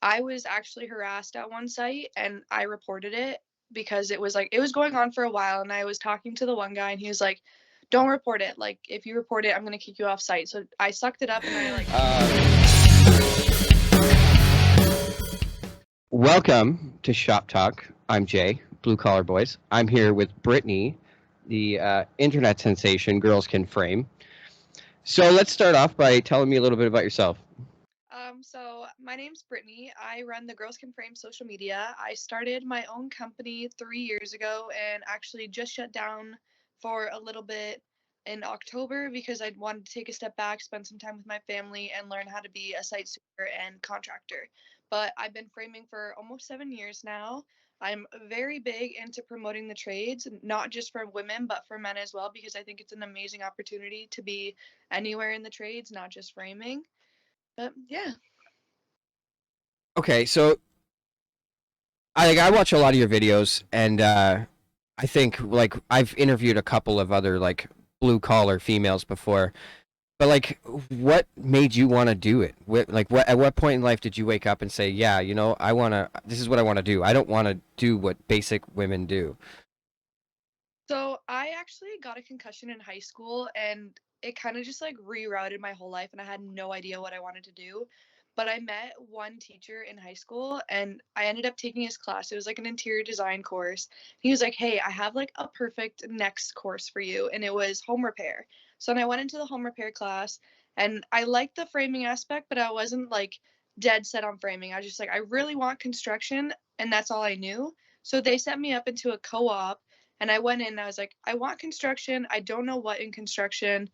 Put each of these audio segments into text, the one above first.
I was actually harassed at one site and I reported it because it was going on for a while, and I was talking to the one guy and he was like, "Don't report it. Like if you report it, I'm going to kick you off site." So I sucked it up and I Welcome to Shop Talk. I'm Jay, Blue Collar Boys. I'm here with Brittany, the internet sensation Girls Can Frame. So let's start off by telling me a little bit about yourself. So my name's Brittany. I run the Girls Can Frame social media. I started my own company 3 years ago and actually just shut down for a little bit in October because I wanted to take a step back, spend some time with my family, and learn how to be a site super and contractor. But I've been framing for almost 7 years now. I'm very big into promoting the trades, not just for women, but for men as well, because I think it's an amazing opportunity to be anywhere in the trades, not just framing. But yeah. Okay, so I watch a lot of your videos, and I think like I've interviewed a couple of other like blue collar females before. But like, what made you want to do it? What at what point in life did you wake up and say, "Yeah, I want to. This is what I want to do. I don't want to do what basic women do." So I actually got a concussion in high school and it kind of just like rerouted my whole life and I had no idea what I wanted to do. But I met one teacher in high school and I ended up taking his class. It was like an interior design course. He was like, "Hey, I have like a perfect next course for you." And it was home repair. So then I went into the home repair class and I liked the framing aspect, but I wasn't like dead set on framing. I was just like, I really want construction and that's all I knew. So they set me up into a co-op and I went in and I was like, I want construction. I don't know what in construction.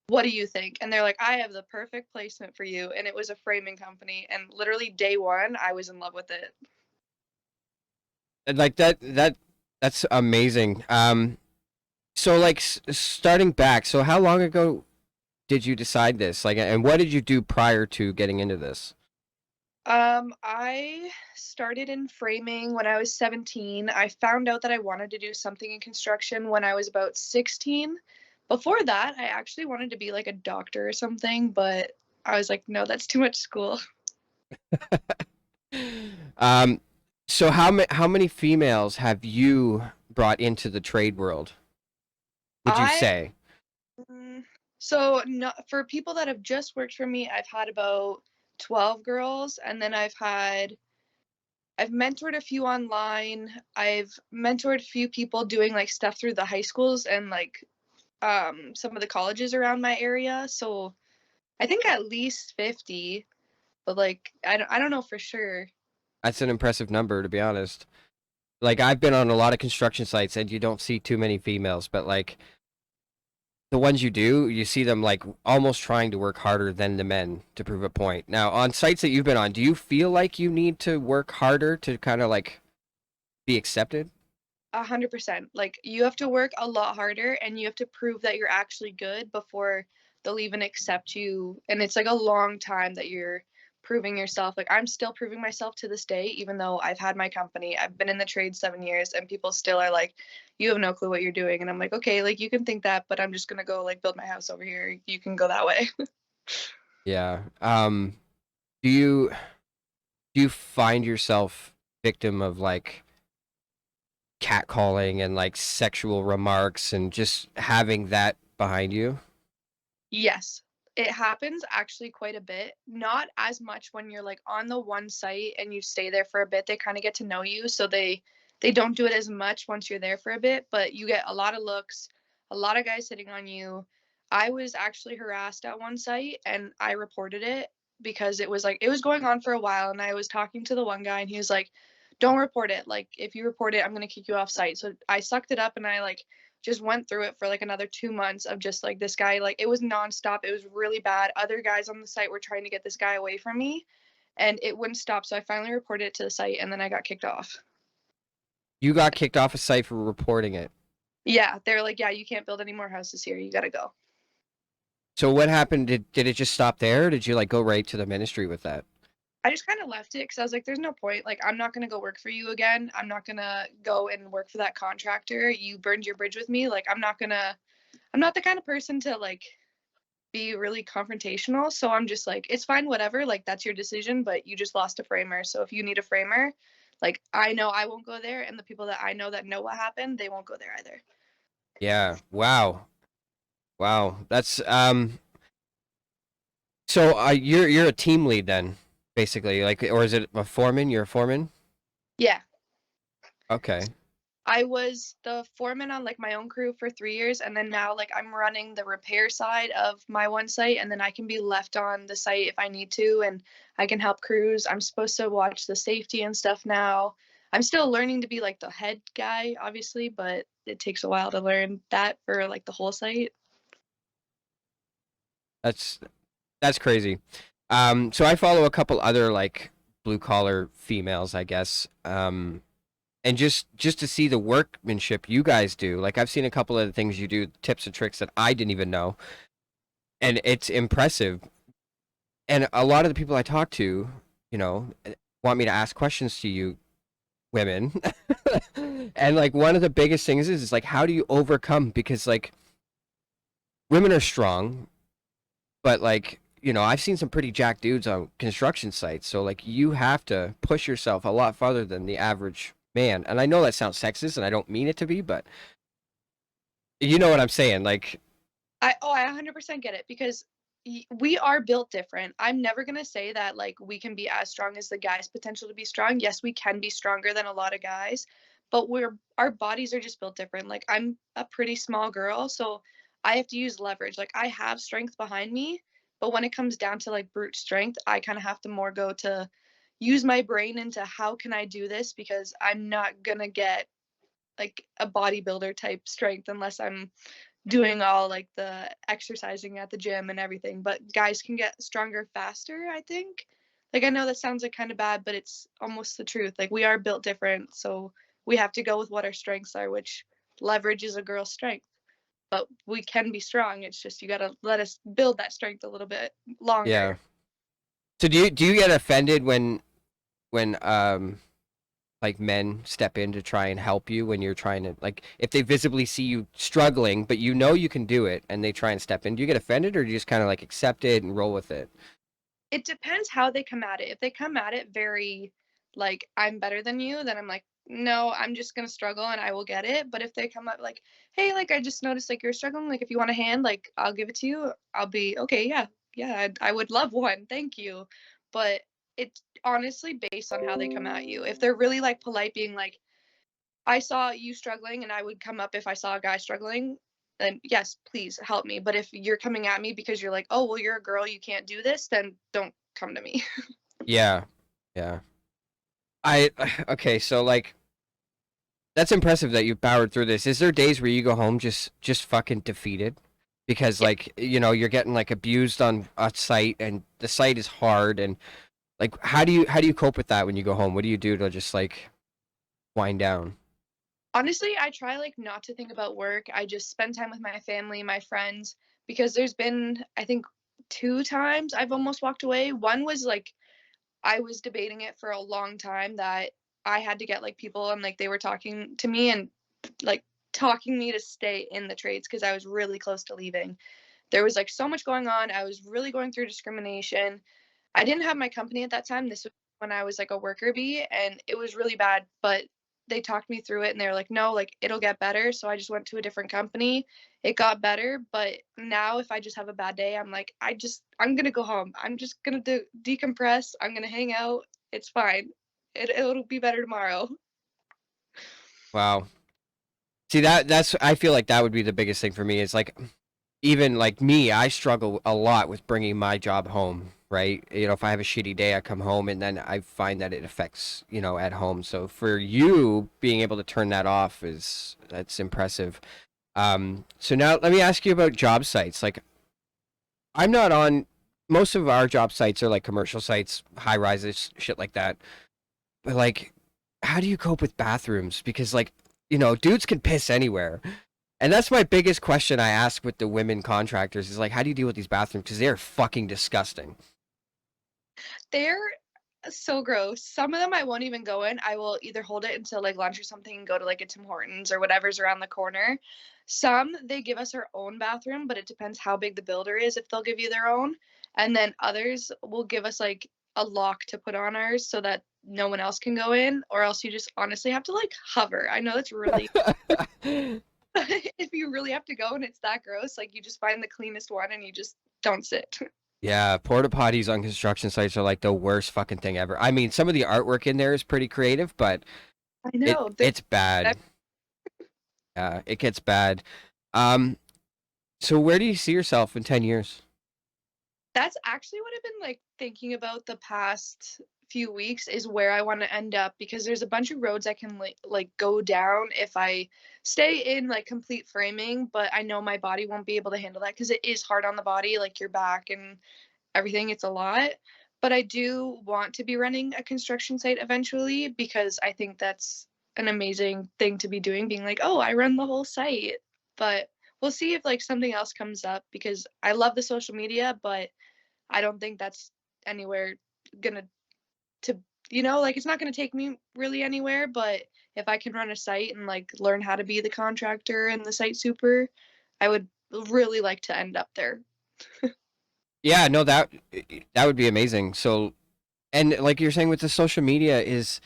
What do you think? And they're like, I have the perfect placement for you. And it was a framing company. And literally day one, I was in love with it. And like that's amazing. So like starting back, so how long ago did you decide this? Like, and what did you do prior to getting into this? I started in framing when I was 17. I found out that I wanted to do something in construction when I was about 16. Before that, I actually wanted to be like a doctor or something, but I was like, no, that's too much school. um, so how many females have you brought into the trade world? Would you I say? So no, for people that have just worked for me, I've had about 12 girls, and then I've mentored a few online. I've mentored a few people doing like stuff through the high schools and like some of the colleges around my area. So I think at least 50, but like I don't know for sure. That's an impressive number, to be honest. Like I've been on a lot of construction sites, and you don't see too many females, but like the ones you do, you see them like almost trying to work harder than the men to prove a point. Now, on sites that you've been on, do you feel like you need to work harder to kind of like be accepted? 100%. Like you have to work a lot harder and you have to prove that you're actually good before they'll even accept you. And it's like a long time that you're proving yourself. Like I'm still proving myself to this day, even though I've had my company. I've been in the trade 7 years and people still are like, you have no clue what you're doing. And I'm like, okay, like you can think that, but I'm just gonna go like build my house over here. You can go that way. Yeah. Do you do you find yourself victim of like catcalling and like sexual remarks and just having that behind you? Yes, it happens actually quite a bit. Not as much when you're like on the one site and you stay there for a bit. They kind of get to know you, so they don't do it as much once you're there for a bit, but you get a lot of looks, a lot of guys hitting on you. I was actually harassed at one site and I reported it because it was going on for a while and I was talking to the one guy and he was like, "Don't report it. Like if you report it, I'm going to kick you off site." So I sucked it up and I like just went through it for like another 2 months of just like this guy, like it was nonstop. It was really bad. Other guys on the site were trying to get this guy away from me and it wouldn't stop. So I finally reported it to the site and then I got kicked off. You got kicked off a site for reporting it. Yeah, they're like, yeah, you can't build any more houses here. You got to go. So what happened? Did it just stop there? Or did you like go right to the ministry with that? I just kind of left it because I was like, there's no point. Like, I'm not going to go work for you again. I'm not going to go and work for that contractor. You burned your bridge with me. Like, I'm not the kind of person to like be really confrontational. So I'm just like, it's fine, whatever. Like, that's your decision, but you just lost a framer. So if you need a framer, like, I know I won't go there. And the people that I know what happened, they won't go there either. Yeah. Wow. Wow. That's so you're a team lead then, basically, like, or is it a foreman? You're a foreman? Yeah. Okay. I was the foreman on like my own crew for 3 years, and then now like I'm running the repair side of my one site, and then I can be left on the site if I need to, and I can help crews. I'm supposed to watch the safety and stuff now. I'm still learning to be like the head guy, obviously, but it takes a while to learn that for like the whole site. That's that's crazy. So I follow a couple other like blue collar females, I guess. And just to see the workmanship you guys do. Like I've seen a couple of the things you do, tips and tricks that I didn't even know, and it's impressive. And a lot of the people I talk to, you know, want me to ask questions to you women. And like one of the biggest things is like how do you overcome, because like women are strong, but like I've seen some pretty jacked dudes on construction sites, so like you have to push yourself a lot farther than the average man. And I know that sounds sexist and I don't mean it to be, but you know what I'm saying, like. I 100% get it because we are built different. I'm never going to say that like we can be as strong as the guys potential to be strong. Yes, we can be stronger than a lot of guys, but our bodies are just built different. Like I'm a pretty small girl, so I have to use leverage. Like I have strength behind me, but when it comes down to like brute strength, I kind of have to more go to use my brain into how can I do this, because I'm not going to get like a bodybuilder type strength unless I'm doing all like the exercising at the gym and everything. But guys can get stronger faster, I think. Like I know that sounds like kind of bad, but it's almost the truth. Like we are built different, so we have to go with what our strengths are, which leverage is a girl's strength. But we can be strong. It's just you got to let us build that strength a little bit Yeah. longer. So do you get offended when like men step in to try and help you when you're trying to, like, if they visibly see you struggling but you know you can do it and they try and step in, do you get offended or do you just kind of like accept it and roll with it? It depends how they come at it. If they come at it very like I'm better than you, then I'm like, no, I'm just gonna struggle and I will get it. But if they come up like, hey, like I just noticed like you're struggling, like if you want a hand, like I'll give it to you. I'll be okay, yeah, yeah, I would love one, thank you. But it's honestly based on how they come at you. If they're really like polite, being like, I saw you struggling and I would come up if I saw a guy struggling, then yes, please help me. But if you're coming at me because you're like, oh, well, you're a girl, you can't do this, then don't come to me. Yeah. Yeah. I okay, so like that's impressive that you powered through this. Is there days where you go home just fucking defeated? Because Yeah. like, you're getting like abused on a site and the site is hard, and like how do you cope with that when you go home? What do you do to just like wind down? Honestly, I try like not to think about work. I just spend time with my family, my friends, because there's been, I think, 2 times I've almost walked away. One was like I was debating it for a long time that I had to get like people and like they were talking to me and like talking me to stay in the trades because I was really close to leaving. There was like so much going on. I was really going through discrimination. I didn't have my company at that time. This was when I was like a worker bee and it was really bad, but they talked me through it and they were like, no, like it'll get better. So I just went to a different company. It got better. But now if I just have a bad day, I'm like, I'm going to go home. I'm just going to decompress. I'm going to hang out. It's fine. It'll be better tomorrow. Wow. See, that's I feel like that would be the biggest thing for me is like, even like me, I struggle a lot with bringing my job home, right? If I have a shitty day, I come home and then I find that it affects, at home. So for you being able to turn that off that's impressive. So now let me ask you about job sites. Like I'm not on most of our job sites are like commercial sites, high rises, shit like that. But like, how do you cope with bathrooms? Because like, dudes can piss anywhere. And that's my biggest question I ask with the women contractors is like, how do you deal with these bathrooms? Because they're fucking disgusting. They're so gross. Some of them I won't even go in. I will either hold it until like lunch or something and go to like a Tim Hortons or whatever's around the corner. Some they give us our own bathroom, but it depends how big the builder is if they'll give you their own. And then others will give us like a lock to put on ours so that no one else can go in, or else you just honestly have to like hover. I know that's really if you really have to go and it's that gross, like you just find the cleanest one and you just don't sit. Yeah, porta potties on construction sites are like the worst fucking thing ever. I mean, some of the artwork in there is pretty creative, but I know. it's bad. Yeah, it gets bad. Um, so where do you see yourself in 10 years? That's actually what I've been like thinking about the past few weeks is where I want to end up because there's a bunch of roads I can like go down if I stay in like complete framing, but I know my body won't be able to handle that because it is hard on the body, like your back and everything. It's a lot. But I do want to be running a construction site eventually because I think that's an amazing thing to be doing, being like, oh, I run the whole site. But we'll see if like something else comes up because I love the social media, but I don't think that's anywhere gonna to like it's not gonna take me really anywhere, but if I can run a site and like learn how to be the contractor and the site super, I would really like to end up there. Yeah, no, that would be amazing. So, and like you're saying with the social media is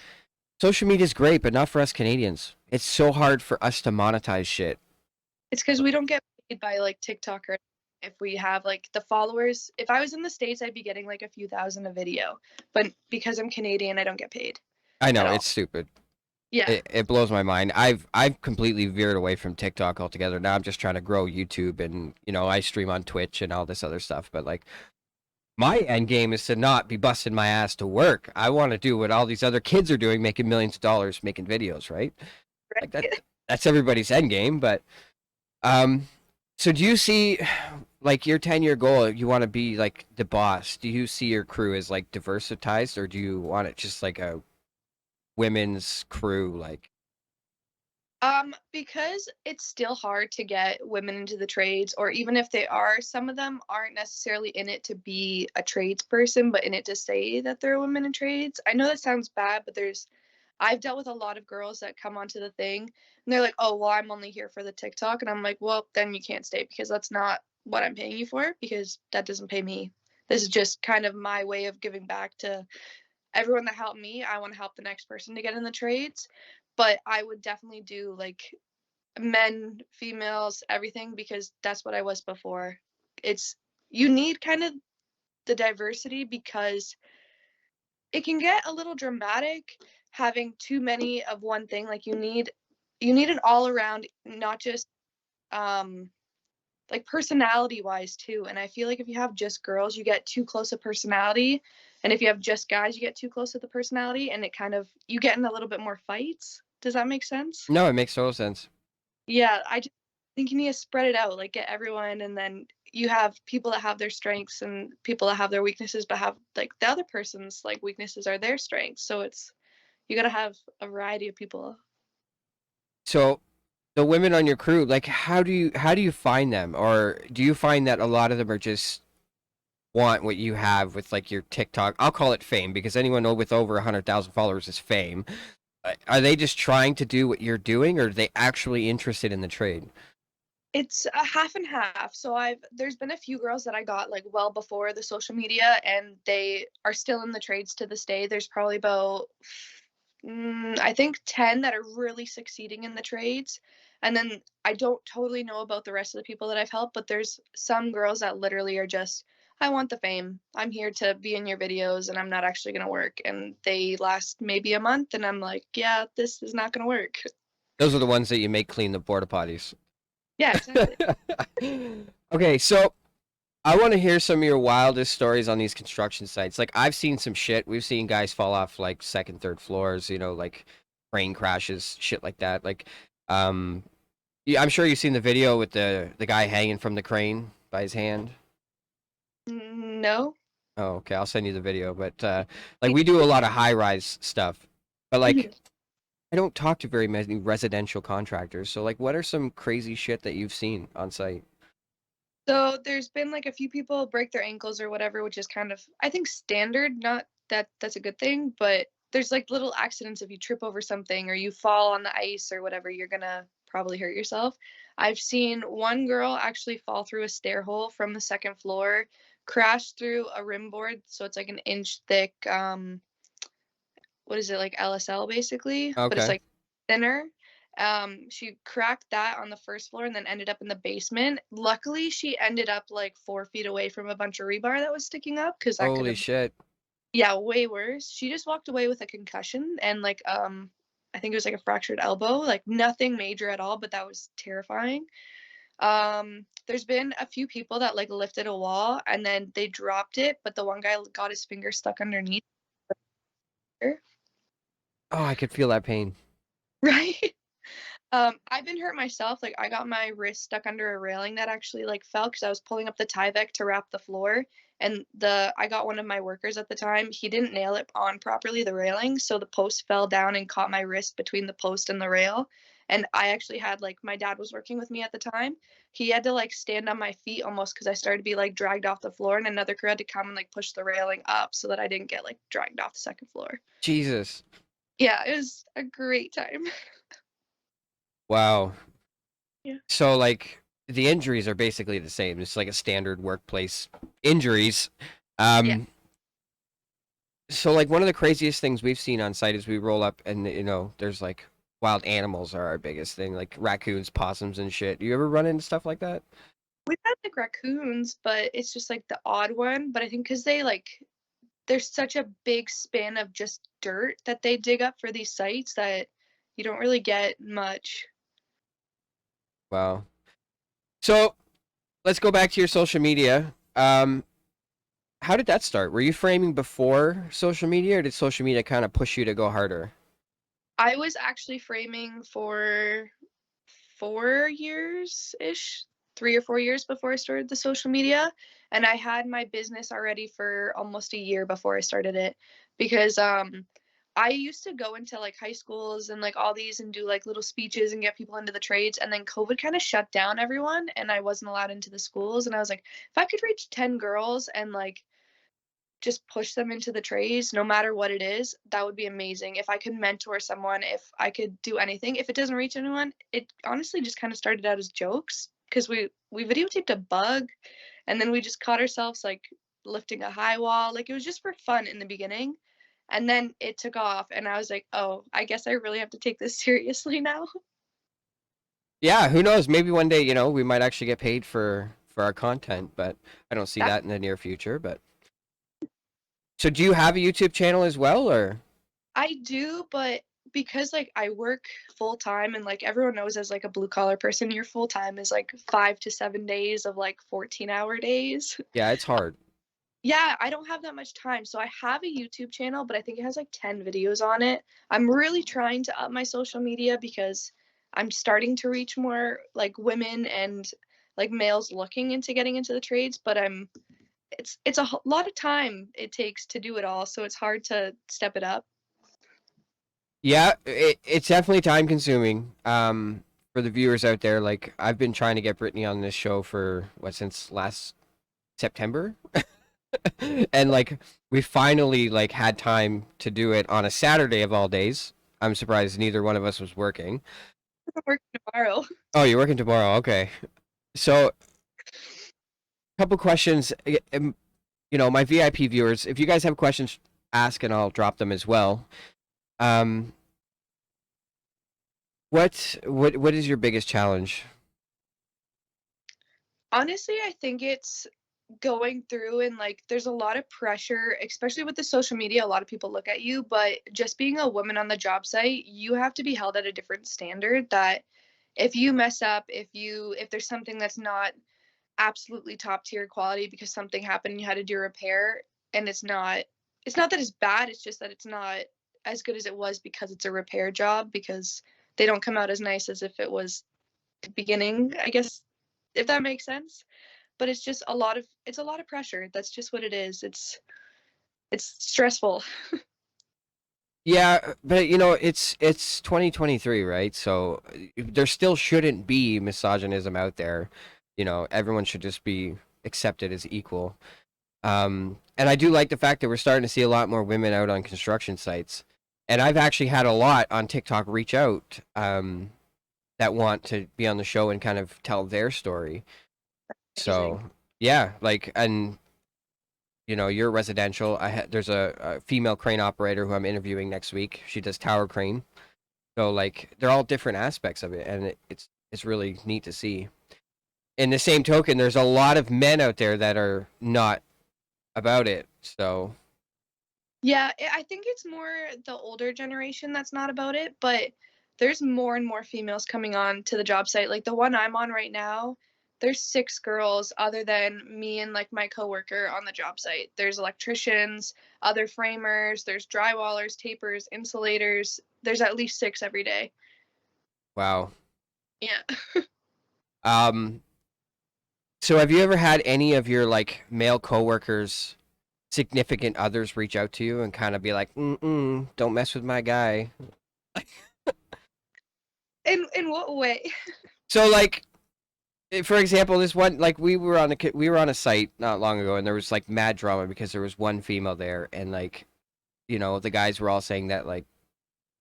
great, but not for us Canadians. It's so hard for us to monetize shit. It's because we don't get paid by like TikTok or if we have like the followers. If I was in the States, I'd be getting like a few thousand a video. But because I'm Canadian, I don't get paid I at know, all. it's stupid. Yeah. It blows my mind. I've completely veered away from TikTok altogether. Now I'm just trying to grow YouTube and, I stream on Twitch and all this other stuff, but like my end game is to not be busting my ass to work. I want to do what all these other kids are doing, making millions of dollars making videos, right? Like Right. that's everybody's end game, but um so do you see like your 10-year goal, you want to be like the boss. Do you see your crew as like diversitized or do you want it just like a women's crew like Because it's still hard to get women into the trades, or even if they are, some of them aren't necessarily in it to be a tradesperson, but in it to say that they're a women in trades. I know that sounds bad, but I've dealt with a lot of girls that come onto the thing and they're like, oh, well, I'm only here for the TikTok. And I'm like, well, then you can't stay because that's not what I'm paying you for because that doesn't pay me. This is just kind of my way of giving back to everyone that helped me. I want to help the next person to get in the trades. But I would definitely do like men, females, everything because that's what I was before. It's you need kind of the diversity because it can get a little dramatic having too many of one thing. Like you need an all around, not just um like personality wise too. And I feel like if you have just girls, you get too close a personality. And if you have just guys, you get too close to the personality and it kind of you get in a little bit more fights. Does that make sense? no, it makes total sense. Yeah, I just think you need to spread it out, like get everyone, and then you have people that have their strengths and people that have their weaknesses, but have like the other person's like weaknesses are their strengths. So it's you gotta have a variety of people. So the women on your crew, like how do you find them? Or do you find that a lot of them are just want what you have with like your TikTok? I'll call it fame because anyone with over 100,000 followers is fame. Are they just trying to do what you're doing or are they actually interested in the trade? It's a half and half. So there's been a few girls that I got like well before the social media, and they are still in the trades to this day. There's probably about I think 10 that are really succeeding in the trades. And then I don't totally know about the rest of the people that I've helped, but there's some girls that literally are just, I want the fame. I'm here to be in your videos and I'm not actually going to work. And they last maybe a month. And I'm like, yeah, this is not going to work. Those are the ones that you make clean the porta potties. Yeah, exactly. Okay, so I want to hear some of your wildest stories on these construction sites. Like I've seen some shit. We've seen guys fall off like second, third floors, like crane crashes, shit like that. Like um yeah, I'm sure you've seen the video with the guy hanging from the crane by his hand. No. Oh, okay. I'll send you the video. But like we do a lot of high rise stuff. But like I don't talk to very many residential contractors. So like what are some crazy shit that you've seen on site? So there's been like a few people break their ankles or whatever, which is kind of, I think, standard. Not that's a good thing, but there's like little accidents if you trip over something or you fall on the ice or whatever, you're gonna probably hurt yourself. I've seen one girl actually fall through a stair hole from the second floor, crash through a rim board, so it's like an inch thick, what is it, like LSL basically, but it's Okay. like thinner. She cracked that on the first floor and then ended up in the basement. Luckily, she ended up like 4 feet away from a bunch of rebar that was sticking up because that could Holy have, shit. yeah, way worse. She just walked away with a concussion and like I think it was like a fractured elbow, like nothing major at all, but that was terrifying. There's been a few people that like lifted a wall and then they dropped it, but the one guy got his finger stuck underneath. Oh, I could feel that pain. Right? I've been hurt myself. Like I got my wrist stuck under a railing that actually like fell because I was pulling up the Tyvek to wrap the floor, and the I got one of my workers at the time. He didn't nail it on properly, the railing, so the post fell down and caught my wrist between the post and the rail. And I actually had like my dad was working with me at the time. He had to like stand on my feet almost because I started to be like dragged off the floor, and another crew had to come and like push the railing up so that I didn't get like dragged off the second floor. Jesus. Yeah, it was a great time. Wow. Yeah. So like the injuries are basically the same. It's like a standard workplace injuries. Yeah. Um so like one of the craziest things we've seen on site is we roll up and there's like wild animals are our biggest thing, like raccoons, possums and shit. Do you ever run into stuff like that? We've had like raccoons, but it's just like the odd one. But I think because they like, there's such a big span of just dirt that they dig up for these sites that you don't really get much. Wow. So let's go back to your social media. How did that start? Were you framing before social media, or did social media kind of push you to go harder? I was actually framing for 4 years ish, 3 or 4 years before I started the social media. And I had my business already for almost a year before I started it because I used to go into like high schools and like all these and do like little speeches and get people into the trades. And then COVID kind of shut down everyone and I wasn't allowed into the schools. And I was like, if I could reach 10 girls and like just push them into the trades no matter what it is, that would be amazing. If I could mentor someone, if I could do anything, if it doesn't reach anyone, it honestly just kind of started out as jokes because we videotaped a bug and then we just caught ourselves like lifting a high wall, like it was just for fun in the beginning, and then it took off and I was like, oh, I guess I really have to take this seriously now. Yeah, who knows? Maybe one day, we might actually get paid for our content, but I don't see That that in the near future. But so, do you have a YouTube channel as well, or? I do, but because like I work full time and like everyone knows as like a blue collar person, your full time is like 5 to 7 days of like 14-hour days. Yeah, it's hard. Yeah, I don't have that much time. So I have a YouTube channel, but I think it has like 10 videos on it. I'm really trying to up my social media because I'm starting to reach more like women and like males looking into getting into the trades, but it's a lot of time it takes to do it all, so it's hard to step it up. Yeah, it's definitely time consuming. For the viewers out there, like I've been trying to get Brittany on this show for since last September, and like we finally like had time to do it on a Saturday of all days. I'm surprised neither one of us was working. I'm working tomorrow. Oh, you're working tomorrow. Okay. So, couple questions. My VIP viewers, if you guys have questions, ask and I'll drop them as well. Um, what is your biggest challenge? Honestly, I think it's going through and like there's a lot of pressure, especially with the social media. A lot of people look at you, but just being a woman on the job site, you have to be held at a different standard that if you mess up, if there's something that's not absolutely top tier quality because something happened and you had to do a repair and it's not that it's bad, it's just that it's not as good as it was because it's a repair job because they don't come out as nice as if it was beginning, I guess, if that makes sense. But it's a lot of pressure. That's just what it is. It's stressful. Yeah, but it's 2023, right? So there still shouldn't be misogynism out there. Everyone should just be accepted as equal. And I do like the fact that we're starting to see a lot more women out on construction sites. And I've actually had a lot on TikTok reach out that want to be on the show and kind of tell their story. Amazing. So yeah, like, and you know, you're residential. There's a female crane operator who I'm interviewing next week. She does tower crane. So like, they're all different aspects of it, and it's really neat to see. In the same token, there's a lot of men out there that are not about it. So Yeah, I think it's more the older generation that's not about it, but there's more and more females coming on to the job site. Like the one I'm on right now, there's 6 girls other than me and like my coworker on the job site. There's electricians, other framers, there's drywallers, tapers, insulators. There's at least 6 every day. wow. Yeah. Um, so have you ever had any of your like male coworkers, significant others reach out to you and kind of be like, don't mess with my guy? In what way? So like, for example, this one, like we were on a site not long ago, and there was like mad drama because there was one female there, and like, you know, the guys were all saying that like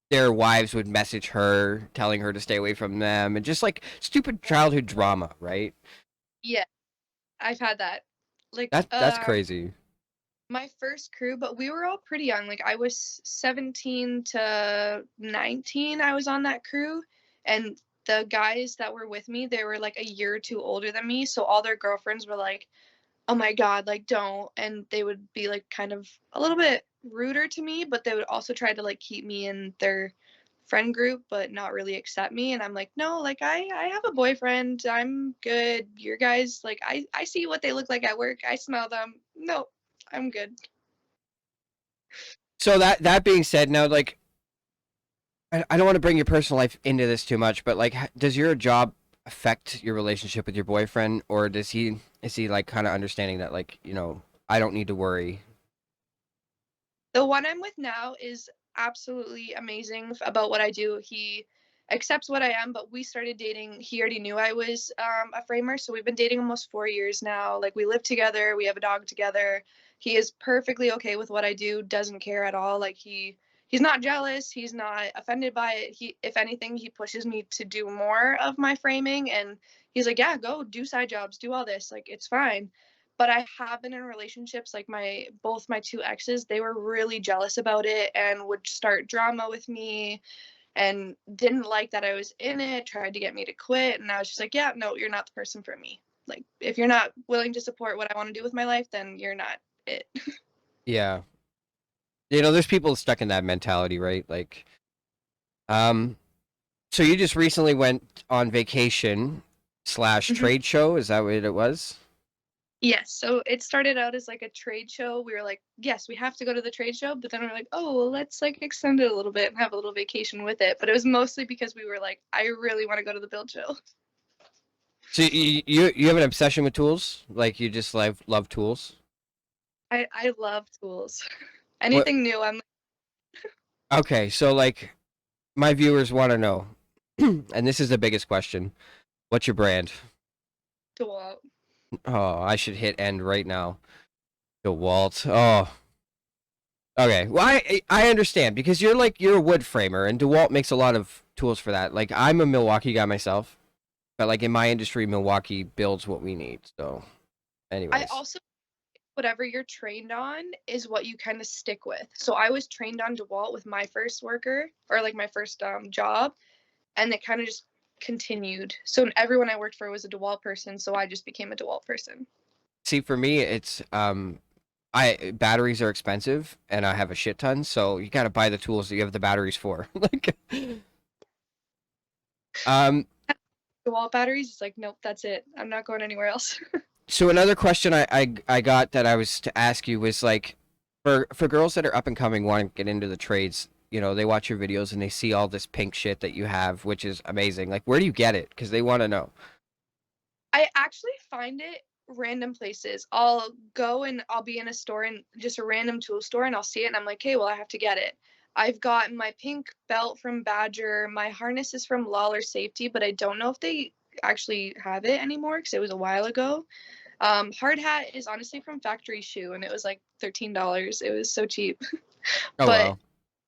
their wives would message her telling her to stay away from them, and just like stupid childhood drama, right? Yeah, I've had that. Like That's crazy. my first crew, but we were all pretty young. Like I was 17 to 19, I was on that crew. And the guys that were with me, they were like a year or two older than me. So all their girlfriends were like, oh my God, like don't. And they would be like kind of a little bit ruder to me, but they would also try to like keep me in their friend group, but not really accept me. And I'm like, no, like I have a boyfriend. I'm good. Your guys, like I see what they look like at work. I smell them. No, I'm good. So that being said, now like I don't want to bring your personal life into this too much, but like, does your job affect your relationship with your boyfriend, or does he is he like kind of understanding that like, you know, I don't need to worry? The one I'm with now is absolutely amazing about what I do. He accepts what I am, but we started dating. He already knew I was a framer, so we've been dating almost 4 years now. Like we live together, we have a dog together. He is perfectly okay with what I do, doesn't care at all. Like he's not jealous, he's not offended by it. He, if anything, he pushes me to do more of my framing, and he's like, "Yeah, go do side jobs, do all this. Like it's fine." But I have been in relationships like both my 2 exes, they were really jealous about it and would start drama with me and didn't like that I was in it, tried to get me to quit, and I was just like, yeah, no, you're not the person for me. Like if you're not willing to support what I want to do with my life, then you're not it. Yeah, you know, there's people stuck in that mentality, right? Like, um, so you just recently went on vacation slash Mhm. trade show. Is that what it was? Yes, so it started out as like a trade show. We were like, yes, we have to go to the trade show, but then we were like, oh, well, let's like extend it a little bit and have a little vacation with it. But it was mostly because we were like, I really want to go to the build show. So you have an obsession with tools? Like you just love tools? I love tools. What? Anything new, I'm Okay, so like my viewers want to know, and this is the biggest question. What's your brand? DeWalt. Oh, I should hit end right now. DeWalt. Oh, okay. Well, I understand because you're a wood framer, and DeWalt makes a lot of tools for that. Like I'm a Milwaukee guy myself, but like in my industry, Milwaukee builds what we need. So, I anyways, also whatever you're trained on is what you kind of stick with. So I was trained on DeWalt with my first worker or like my first job, and it kind of just continued. So everyone I worked for was a DeWalt person, so I just became a DeWalt person. see for me, it's I batteries are expensive, and I have a shit ton, so you got to buy the tools that you have the batteries for. Like, um, DeWalt batteries, it's like nope, that's it. I'm not going anywhere else. so another question I got that I was to ask you was like, for girls that are up and coming, want to get into the trades, you know, they watch your videos and they see all this pink shit that you have, which is amazing. Like, where do you get it? Because they want to know. I actually find it random places. I'll go and I'll be in a store and just a random tool store and I'll see it and I'm like, hey, well, I have to get it. I've got my pink belt from Badger. My harness is from Lawler Safety, but I don't know if they actually have it anymore because it was a while ago. Hard hat is honestly from Factory Shoe, and it was like $13. It was so cheap. Oh But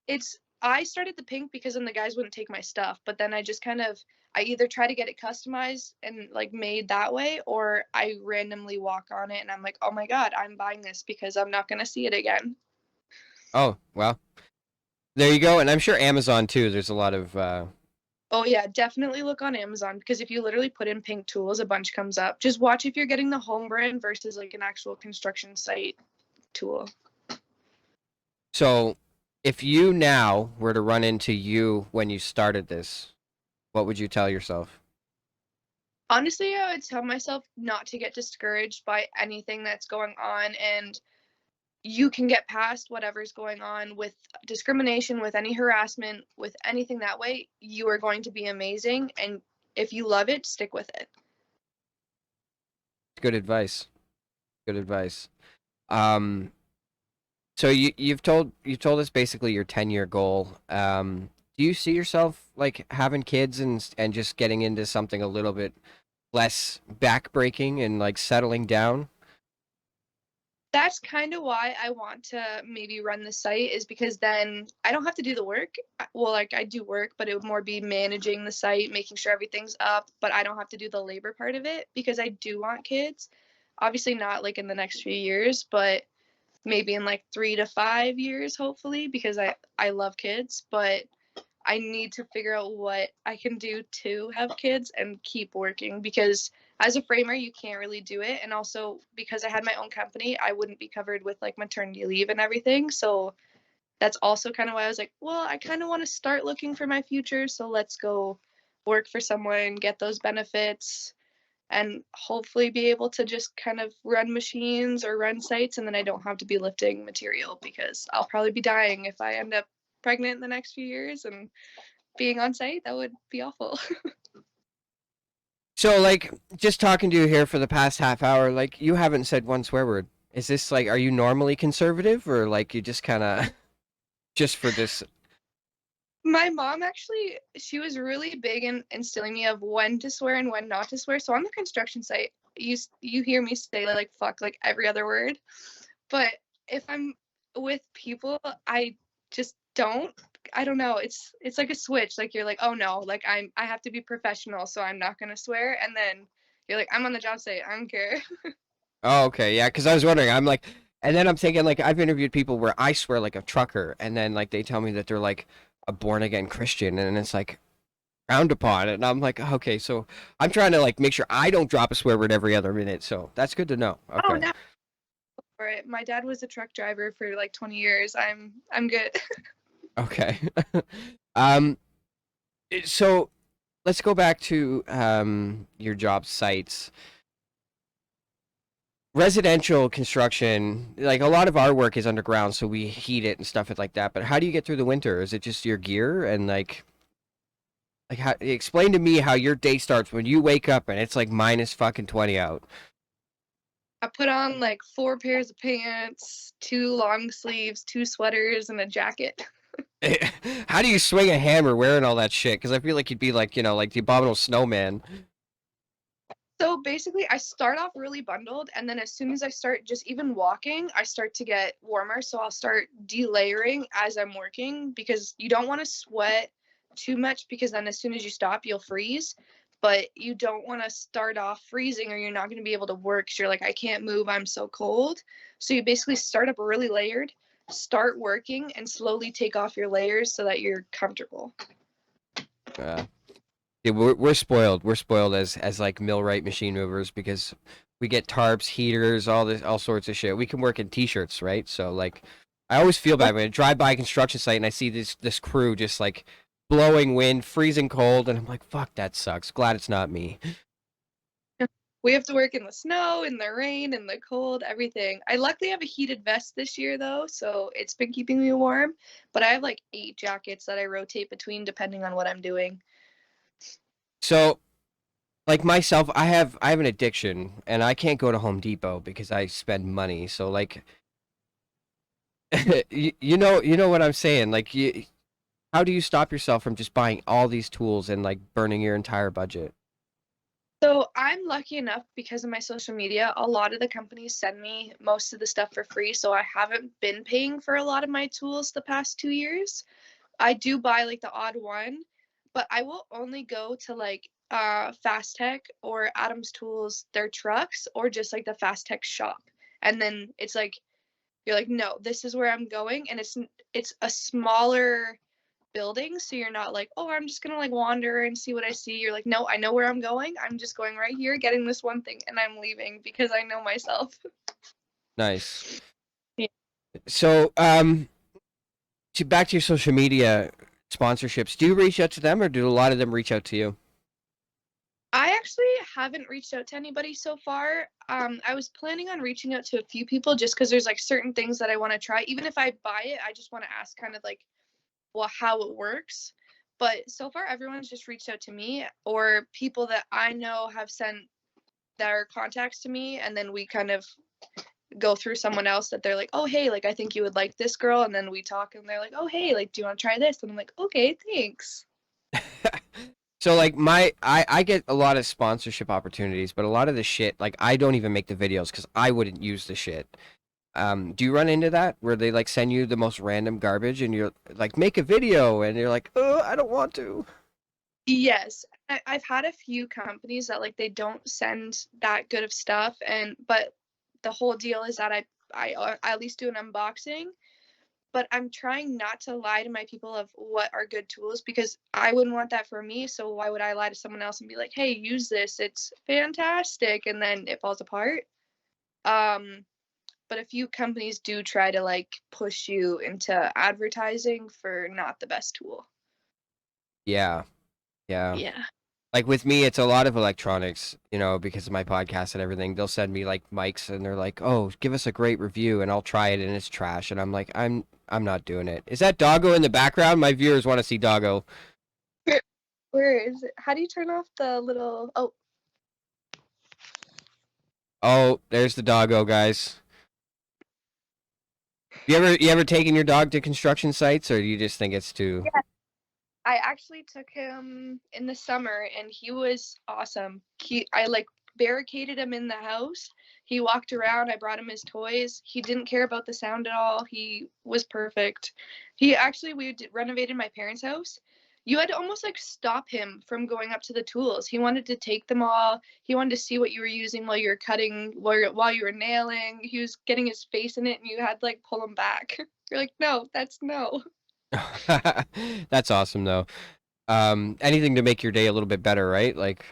well. I started the pink because then the guys wouldn't take my stuff, but then I just kind of I either try to get it customized and like made that way, or I randomly walk on it and I'm like, oh my god, I'm buying this because I'm not gonna see it again. Oh well. There you go. And I'm sure Amazon too. There's a lot of Oh yeah, definitely look on Amazon because if you literally put in pink tools, a bunch comes up. Just watch if you're getting the home brand versus like an actual construction site tool. so if you now were to run into you when you started this, what would you tell yourself? Honestly, I would tell myself not to get discouraged by anything that's going on, and you can get past whatever's going on with discrimination, with any harassment, with anything that way. You are going to be amazing. And if you love it, stick with it. Good advice. Good advice. Um, so you've told us basically your 10-year goal. Do you see yourself like having kids and just getting into something a little bit less backbreaking and like settling down? That's kind of why I want to maybe run the site, is because then I don't have to do the work. Well, like I do work, but it would more be managing the site, making sure everything's up, but I don't have to do the labor part of it because I do want kids. Obviously, not like in the next few years, but maybe in like 3 to 5 years, hopefully, because I love kids, but I need to figure out what I can do to have kids and keep working because as a framer, you can't really do it. And also, because I had my own company, I wouldn't be covered with like maternity leave and everything. So that's also kind of why I was like, well, I kind of want to start looking for my future. So let's go work for someone, get those benefits, and hopefully be able to just kind of run machines or run sites. And then I don't have to be lifting material because I'll probably be dying if I end up pregnant in the next few years and being on site. That would be awful. So like just talking to you here for the past half hour, like you haven't said one swear word. Is this like are you normally conservative or like you just kind of just for this? My mom actually, she was really big in instilling me of when to swear and when not to swear. So on the construction site, you hear me say like fuck like every other word. But if I'm with people, I just don't. I don't know. It's like a switch. Like you're like, oh no, like I have to be professional, so I'm not gonna swear. And then you're like, I'm on the job site. I don't care. Oh, okay, yeah, because I was wondering. I'm like, and then I'm thinking like I've interviewed people where I swear like a trucker, and then like they tell me that they're like a born again Christian, and it's like frowned upon, and I'm like, okay, so I'm trying to like make sure I don't drop a swear word every other minute. So that's good to know. Oh Okay, no, for it. My dad was a truck driver for like 20 years. I'm good. okay. um, so let's go back to your job sites. Residential construction, like a lot of our work is underground, so we heat it and stuff like that. But how do you get through the winter? Is it just your gear and like how, explain to me how your day starts when you wake up and it's like minus fucking 20 out. I put on like 4 pairs of pants, 2 long sleeves, 2 sweaters, and a jacket. How do you swing a hammer wearing all that shit? Because I feel like you'd be like, like the abominable snowman. So basically, I start off really bundled, and then as soon as I start just even walking, I start to get warmer. So I'll start delayering as I'm working because you don't want to sweat too much because then as soon as you stop, you'll freeze. But you don't want to start off freezing or you're not going to be able to work because you're like, I can't move, I'm so cold. So you basically start up really layered, start working, and slowly take off your layers so that you're comfortable. Uh, yeah, we're spoiled. We're spoiled as like millwright machine movers because we get tarps, heaters, all sorts of shit. We can work in t-shirts, right? So like, I always feel bad when I drive by a construction site and I see this crew just like blowing wind, freezing cold, and I'm like, fuck, that sucks. Glad it's not me. We have to work in the snow, in the rain, in the cold, everything. I luckily have a heated vest this year though, so it's been keeping me warm. But I have like 8 jackets that I rotate between depending on what I'm doing. So like myself, I have an addiction and I can't go to Home Depot because I spend money. So like you know what I'm saying? Like how do you stop yourself from just buying all these tools and like burning your entire budget? So I'm lucky enough because of my social media, a lot of the companies send me most of the stuff for free. So I haven't been paying for a lot of my tools the past 2 years. I do buy like the odd one, but I will only go to like Fast Tech or Adams Tools, their trucks, or just like the Fast Tech shop. And then it's like you're like, no, this is where I'm going, and it's a smaller building, so you're not like, oh, I'm just gonna like wander and see what I see. You're like, no, I know where I'm going. I'm just going right here, getting this one thing, and I'm leaving because I know myself. Nice. Yeah. So, back to your social media sponsorships. Do you reach out to them, or do a lot of them reach out to you? I actually haven't reached out to anybody so far. I was planning on reaching out to a few people just because there's like certain things that I want to try. Even if I buy it, I just want to ask kind of like, well, how it works. But so far, everyone's just reached out to me or people that I know have sent their contacts to me, and then we kind of go through someone else that they're like, oh, hey, like, I think you would like this girl. And then we talk and they're like, oh, hey, like, do you want to try this? And I'm like, okay, thanks. So like I get a lot of sponsorship opportunities, but a lot of the shit like I don't even make the videos because I wouldn't use the shit. Do you run into that where they like send you the most random garbage and you're like make a video and you're like, oh, I don't want to. Yes. I've had a few companies that like they don't send that good of stuff, and but the whole deal is that I at least do an unboxing, but I'm trying not to lie to my people of what are good tools because I wouldn't want that for me. So why would I lie to someone else and be like, hey, use this, it's fantastic, and then it falls apart. Um, but a few companies do try to like push you into advertising for not the best tool. Yeah, yeah. Yeah. Like with me, it's a lot of electronics, you know, because of my podcast and everything. They'll send me like mics and they're like, "Oh, give us a great review," and I'll try it and it's trash, and I'm like, I'm not doing it. Is that Doggo in the background? My viewers want to see Doggo. Where is it? How do you turn off the little? Oh, Oh, there's the Doggo, guys. You ever taken your dog to construction sites, or do you just think it's too? yeah. I actually took him in the summer, and he was awesome. I like barricaded him in the house. He walked around. I brought him his toys. He didn't care about the sound at all. He was perfect. He actually, renovated my parents' house. You had to almost like stop him from going up to the tools. He wanted to take them all. He wanted to see what you were using while you were cutting, while you were nailing. He was getting his face in it, and you had to like pull him back. You're like, no, that's no. That's awesome though. Anything to make your day a little bit better, right? Like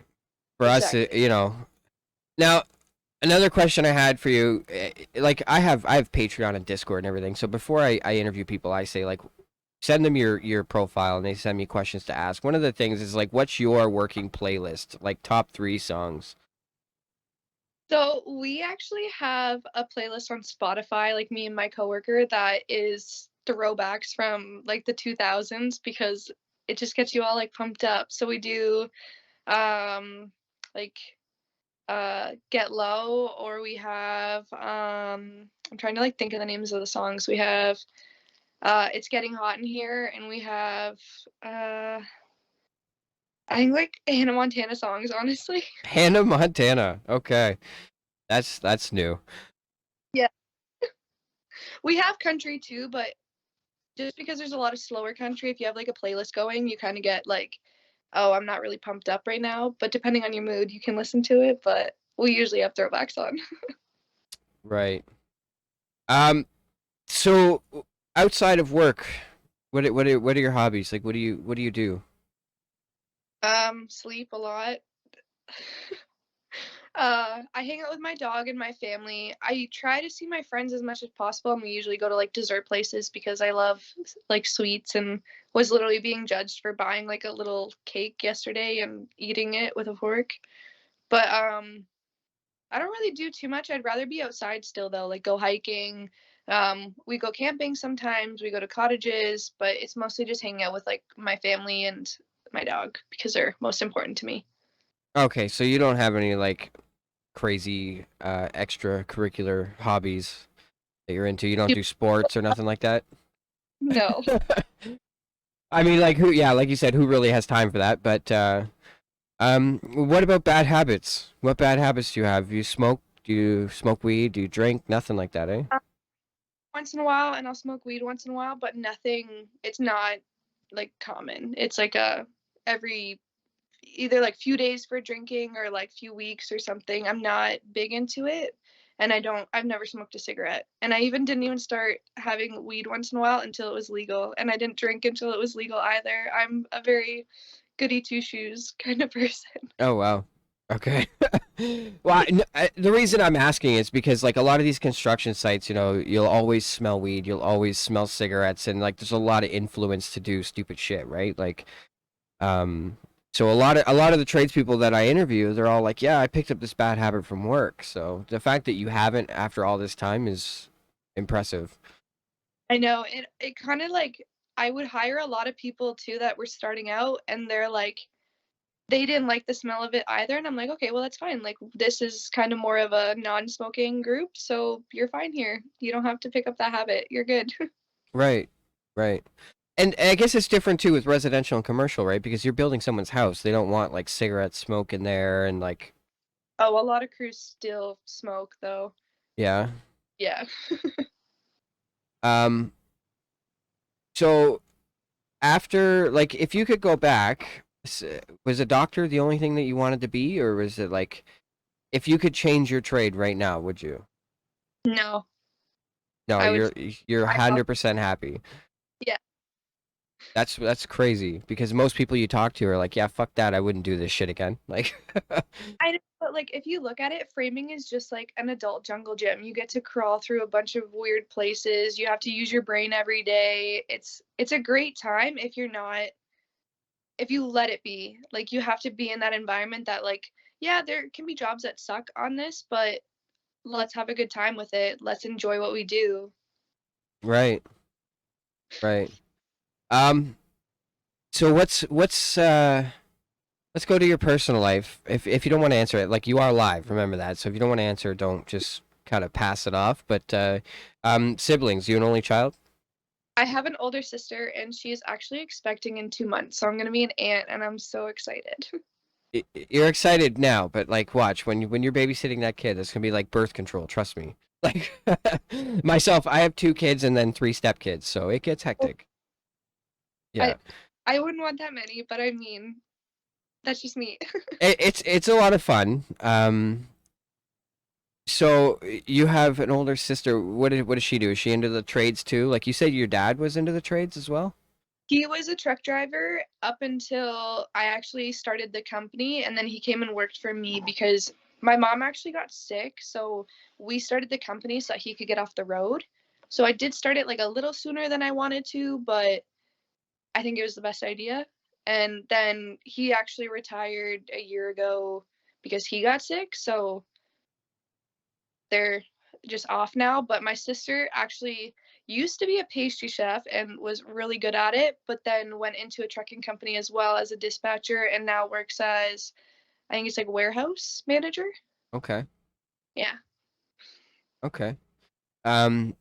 for us, Exactly. you know. Now, another question I had for you, like I have Patreon and Discord and everything. So before I interview people, I say like send them your profile and they send me questions to ask. One of the things is like, what's your working playlist? Like top 3 songs. So we actually have a playlist on Spotify, like me and my coworker, that is throwbacks from like the 2000s because it just gets you all like pumped up. So we do um like Get Low, or we have I'm trying to like think of the names of the songs. We have It's Getting Hot in Here, and we have uh I think like Hannah Montana songs, honestly. Hannah Montana. Okay, that's new. Yeah. We have country too, but just because there's a lot of slower country, if you have like a playlist going, you kind of get like, oh, I'm not really pumped up right now. But depending on your mood, you can listen to it. But we usually have throwbacks on. Right. Um. So outside of work, what are your hobbies? Like, what do you do? Sleep a lot. I hang out with my dog and my family. I try to see my friends as much as possible, and we usually go to like dessert places because I love like sweets, and was literally being judged for buying like a little cake yesterday and eating it with a fork. But I don't really do too much. I'd rather be outside still though, like go hiking. We go camping sometimes, we go to cottages, but it's mostly just hanging out with like my family and my dog because they're most important to me. Okay, so you don't have any like crazy extracurricular hobbies that you're into. You don't do sports or nothing like that. No. I mean, like who? Yeah, like you said, who really has time for that? But What about bad habits? What bad habits do you have? You smoke? Do you smoke weed? Do you drink? Nothing like that, eh? Um, Once in a while, and I'll smoke weed once in a while, but nothing. It's not like common. It's like a every either like few days for drinking or like few weeks or something. I'm not big into it. And I've never smoked a cigarette. And I even didn't even start having weed once in a while until it was legal. And I didn't drink until it was legal either. I'm a very goody two shoes kind of person. Oh wow. Okay. Well, the reason I'm asking is because like a lot of these construction sites, you'll always smell weed, you'll always smell cigarettes, and like there's a lot of influence to do stupid shit, right? Like, um, so a lot of the tradespeople that I interview, they're all like, "Yeah, I picked up this bad habit from work." So the fact that you haven't after all this time is impressive. I know it kind of like I would hire a lot of people too that were starting out and they're like they didn't like the smell of it either and I'm like, "Okay, well that's fine. Like this is kind of more of a non-smoking group, so you're fine here. You don't have to pick up that habit. You're good." Right. Right. And I guess it's different too with residential and commercial, right? Because you're building someone's house. They don't want like cigarette smoke in there and like, Oh, a lot of crews still smoke though. yeah. Yeah. Um, so after like if you could go back, was a doctor the only thing that you wanted to be, or was it like if you could change your trade right now, would you? No, No, I would you're I love 100% happy. yeah. That's crazy because most people you talk to are like, yeah, fuck that, I wouldn't do this shit again. Like, I know, but like if you look at it, framing is just like an adult jungle gym. You get to crawl through a bunch of weird places. You have to use your brain every day. It's a great time if you're not if you let it be. Like you have to be in that environment that like yeah, there can be jobs that suck on this, but let's have a good time with it. Let's enjoy what we do. right, right. Um, so let's go to your personal life. If you don't want to answer it, like you are live, remember that. So if you don't want to answer, don't just kind of pass it off. But siblings, you an only child? I have an older sister and she is actually expecting in 2 months. So I'm gonna be an aunt and I'm so excited. You're excited now, but like, watch when you're babysitting that kid, it's gonna be like birth control. Trust me. Like myself, I have two kids and then three stepkids, so it gets hectic. I Yeah, I wouldn't want that many, but I mean, that's just me. it's a lot of fun. So you have an older sister. What does she do? Is she into the trades too? Like you said, your dad was into the trades as well. He was a truck driver up until I actually started the company, and then he came and worked for me because my mom actually got sick. So we started the company so that he could get off the road. So I did start it like a little sooner than I wanted to, but I think it was the best idea. And then he actually retired a year ago because he got sick. So they're just off now. But my sister actually used to be a pastry chef and was really good at it, but then went into a trucking company as well as a dispatcher and now works as I think it's like warehouse manager. Okay. Yeah. Okay.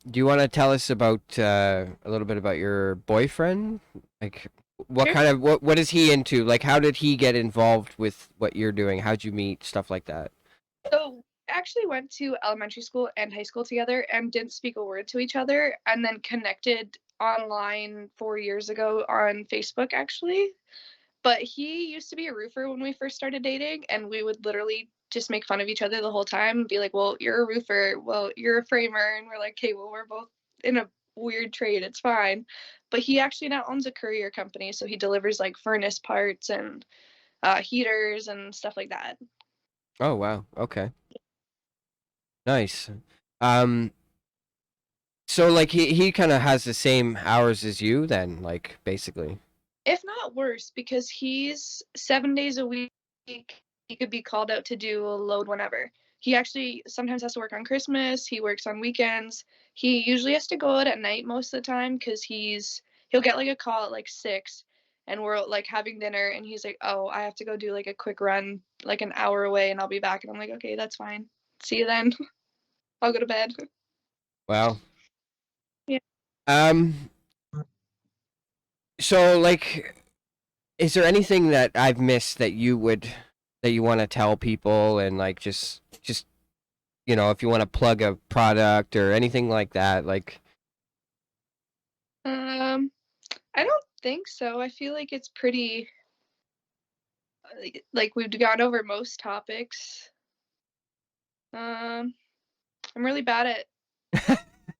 Do you want to tell us about a little bit about your boyfriend? Like, what Sure. kind of what is he into? Like, how did he get involved with what you're doing? How'd you meet? Stuff like that. So we actually went to elementary school and high school together and didn't speak a word to each other and then connected online 4 years ago on Facebook actually. But he used to be a roofer when we first started dating, and we would literally just make fun of each other the whole time and be like, "Well, you're a roofer. Well, you're a framer." And we're like, "Okay, well, we're both in a weird trade. It's fine." But he actually now owns a courier company, so he delivers like furnace parts and heaters and stuff like that. Oh wow. Okay. Nice. Um. So like he kind of has the same hours as you then, like basically. If not worse, because he's 7 days a week. He could be called out to do a load whenever. He actually sometimes has to work on Christmas. He works on weekends. He usually has to go out at night most of the time because he'll get like a call at like 6 and we're like having dinner and he's like, "Oh, I have to go do like a quick run like an hour away and I'll be back." And I'm like, "Okay, that's fine. See you then." I'll go to bed. Wow. Yeah. Um. So like, is there anything that I've missed that you would that you want to tell people, and like just if you want to plug a product or anything like that, like. Um, I don't think so. I feel like it's pretty like we've gone over most topics. Um, I'm really bad at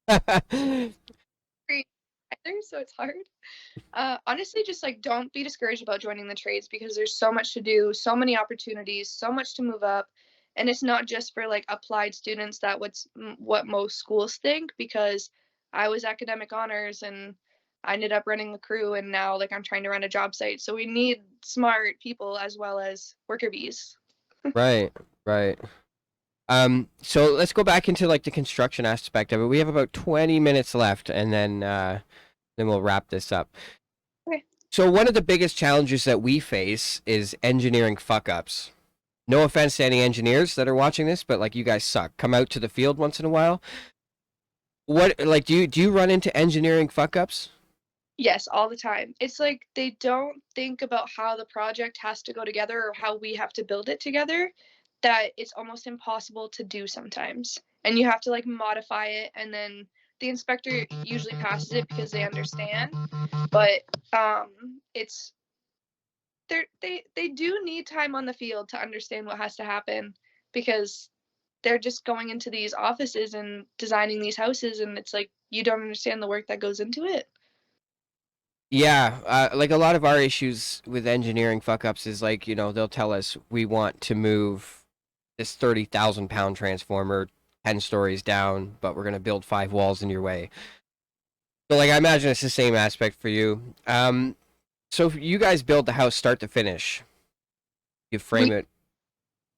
either, so it's hard. Honestly, just like don't be discouraged about joining the trades because there's so much to do, so many opportunities, so much to move up, and it's not just for like applied students. That what most schools think because I was academic honors and I ended up running the crew, and now like I'm trying to run a job site. So we need smart people as well as worker bees. Right, right. So let's go back into like the construction aspect of it. We have about 20 minutes left, and then we'll wrap this up. Okay. So one of the biggest challenges that we face is engineering fuck ups. No offense to any engineers that are watching this, but like you guys suck. Come out to the field once in a while. What like do you run into engineering fuck ups? Yes, all the time. It's like they don't think about how the project has to go together or how we have to build it together, that it's almost impossible to do sometimes. And you have to like modify it, and then the inspector usually passes it because they understand. But it's they do need time on the field to understand what has to happen because they're just going into these offices and designing these houses, and it's like you don't understand the work that goes into it. Yeah, like a lot of our issues with engineering fuck ups is like, they'll tell us we want to move this 30,000 pound transformer 10 stories down, but we're going to build 5 walls in your way. So, like, I imagine it's the same aspect for you. So if you guys build the house start to finish, you frame We it.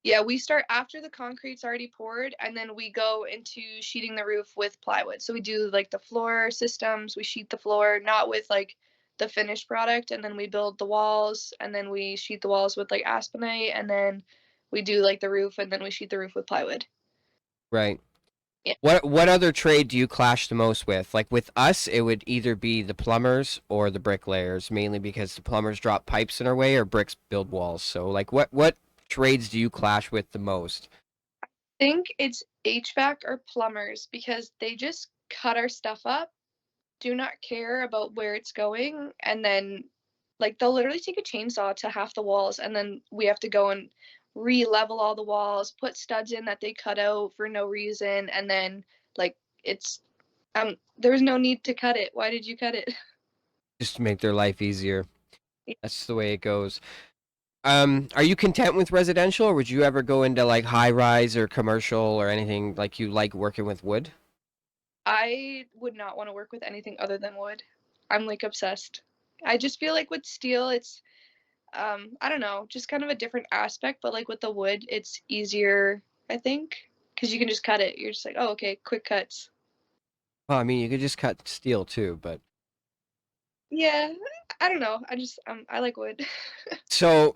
Yeah, we start after the concrete's already poured, and then we go into sheeting the roof with plywood. So we do like the floor systems, we sheet the floor, not with like the finished product, and then we build the walls, and then we sheet the walls with like aspenite, and then we do like the roof, and then we sheet the roof with plywood. Right. Yeah. What other trade do you clash the most with? Like with us, it would either be the plumbers or the bricklayers, mainly because the plumbers drop pipes in our way or bricks build walls. So like what trades do you clash with the most? I think it's HVAC or plumbers because they just cut our stuff up, do not care about where it's going, and then like they'll literally take a chainsaw to half the walls, and then we have to go and re-level all the walls, put studs in that they cut out for no reason, and then like it's there's no need to cut it. Why did you cut it? Just to make their life easier. That's the way it goes. Are you content with residential, or would you ever go into like high rise or commercial or anything like you like working with wood? I would not want to work with anything other than wood. I'm like obsessed. I just feel like with steel it's I don't know, just kind of a different aspect, but like with the wood it's easier, I think, because you can just cut it. You're just like, oh, okay, quick cuts. Well, I mean, you could just cut steel too, but Yeah, I don't know. I like wood. so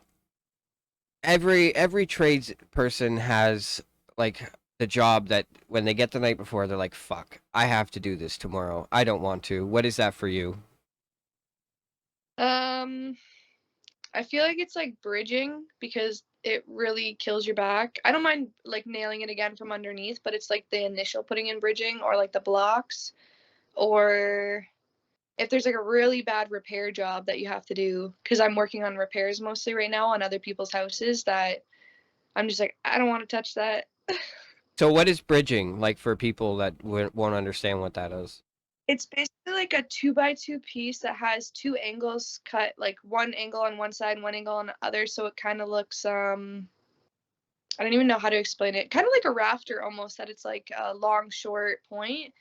every trades person has like the job that when they get the night before, they're like, "Fuck, I have to do this tomorrow. I don't want to." What is that for you? um, I feel like it's like bridging because it really kills your back. I don't mind like nailing it again from underneath, but it's like the initial putting in bridging or like the blocks, or if there's like a really bad repair job that you have to do, because I'm working on repairs mostly right now on other people's houses, that I'm just like, I don't want to touch that. So, what is bridging like for people that won't understand what that is? It's basically like a 2x2 piece that has two angles cut, like one angle on one side, one angle on the other, so it kind of looks I don't even know how to explain it. Kind of like a rafter almost, that it's like a long short point.